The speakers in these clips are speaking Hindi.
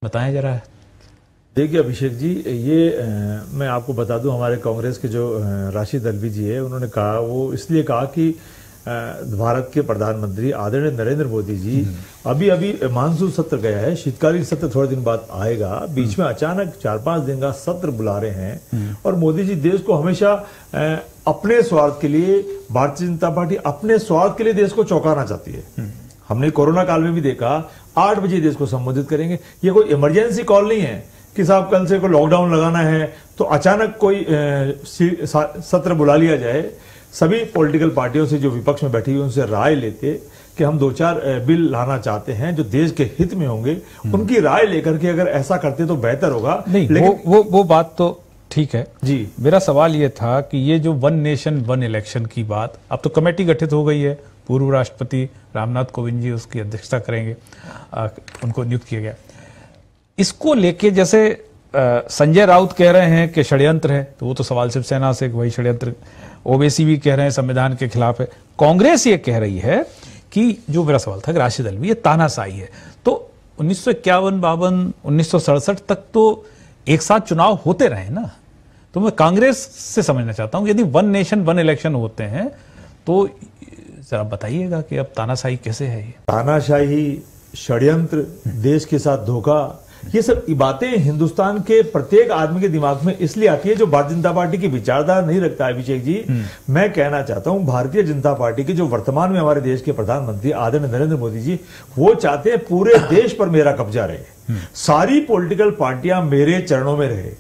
बताएं जरा। देखिए अभिषेक जी, ये मैं आपको बता दूं, हमारे कांग्रेस के जो राशिद अल्वी जी है, उन्होंने कहा, वो इसलिए कहा कि भारत के प्रधानमंत्री आदरणीय नरेंद्र मोदी जी अभी मानसून सत्र गया है, शीतकालीन सत्र थोड़े दिन बाद आएगा, बीच में अचानक 4-5 दिन का सत्र बुला रहे हैं और मोदी जी देश को हमेशा अपने स्वार्थ के लिए, भारतीय जनता पार्टी अपने स्वार्थ के लिए देश को चौंकाना चाहती है। हमने कोरोना काल में भी देखा, 8 बजे देश को संबोधित करेंगे। ये कोई इमरजेंसी कॉल नहीं है कि साहब कल से कोई लॉकडाउन लगाना है तो अचानक कोई सत्र बुला लिया जाए। सभी पॉलिटिकल पार्टियों से जो विपक्ष में बैठी हुई उनसे राय लेते कि हम 2-4 बिल लाना चाहते हैं जो देश के हित में होंगे, उनकी राय लेकर के अगर ऐसा करते तो बेहतर होगा। नहीं, लेकिन वो बात तो ठीक है जी। मेरा सवाल ये था कि ये जो 1 नेशन 1 इलेक्शन की बात, अब तो कमेटी गठित हो गई है, पूर्व राष्ट्रपति रामनाथ कोविंद जी उसकी अध्यक्षता करेंगे, उनको नियुक्त किया गया। इसको लेके जैसे संजय राउत कह रहे हैं कि षड्यंत्र है, तो वो तो सवाल शिवसेना से वही षड्यंत्र, ओवैसी भी कह रहे हैं संविधान के खिलाफ है। कांग्रेस ये कह रही है कि जो मेरा सवाल था कि राशिद अल्वी ये तानाशाही है। तो 1951-52, 1967 तक तो एक साथ चुनाव होते रहे ना, तो मैं कांग्रेस से समझना चाहता हूं यदि 1 नेशन 1 इलेक्शन होते हैं तो जरा बताइएगा कि अब तानाशाही कैसे है। ये तानाशाही, षड्यंत्र, देश के साथ धोखा, ये सब बातें हिंदुस्तान के प्रत्येक आदमी के दिमाग में इसलिए आती है जो भारतीय जनता पार्टी की विचारधारा नहीं रखता है। अभिषेक जी, मैं कहना चाहता हूं भारतीय जनता पार्टी के जो वर्तमान में हमारे देश के प्रधानमंत्री आदरणीय नरेंद्र मोदी जी, वो चाहते हैं पूरे देश पर मेरा कब्जा रहे, सारी पॉलिटिकल पार्टियां मेरे चरणों में रहे।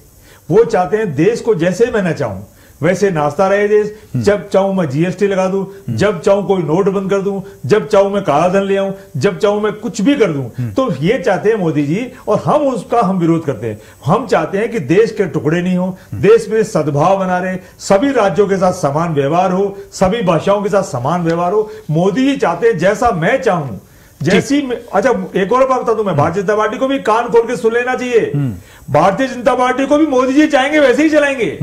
वो चाहते हैं देश को जैसे मैं न चाहूं वैसे नाचता रहे देश, जब चाहूं मैं जीएसटी लगा दूं, जब चाहूं कोई नोट बंद कर दूं, जब चाहूं मैं काला धन ले आऊं, जब चाहूं मैं कुछ भी कर दूं। तो ये चाहते हैं मोदी जी, और हम विरोध करते हैं। हम चाहते हैं कि देश के टुकड़े नहीं हो, देश में सद्भाव बना रहे, सभी राज्यों के साथ समान व्यवहार हो, सभी भाषाओं के साथ समान व्यवहार हो। मोदी जी चाहते हैं जैसा मैं चाहूं जैसी। अच्छा, एक और बात बता दूं, मैं भारतीय जनता पार्टी को भी कान खोल के सुन लेना चाहिए। भारतीय जनता पार्टी को भी मोदी जी चाहेंगे वैसे ही चलाएंगे,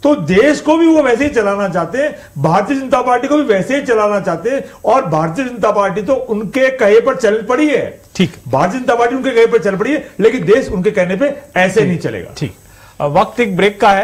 तो देश को भी वो वैसे ही चलाना चाहते हैं, भारतीय जनता पार्टी को भी वैसे ही चलाना चाहते हैं। और भारतीय जनता पार्टी तो उनके कहे पर चल पड़ी है, ठीक, भारतीय जनता पार्टी उनके कहे पर चल पड़ी है, लेकिन देश उनके कहने पे ऐसे नहीं चलेगा। ठीक, वक्त एक ब्रेक का है।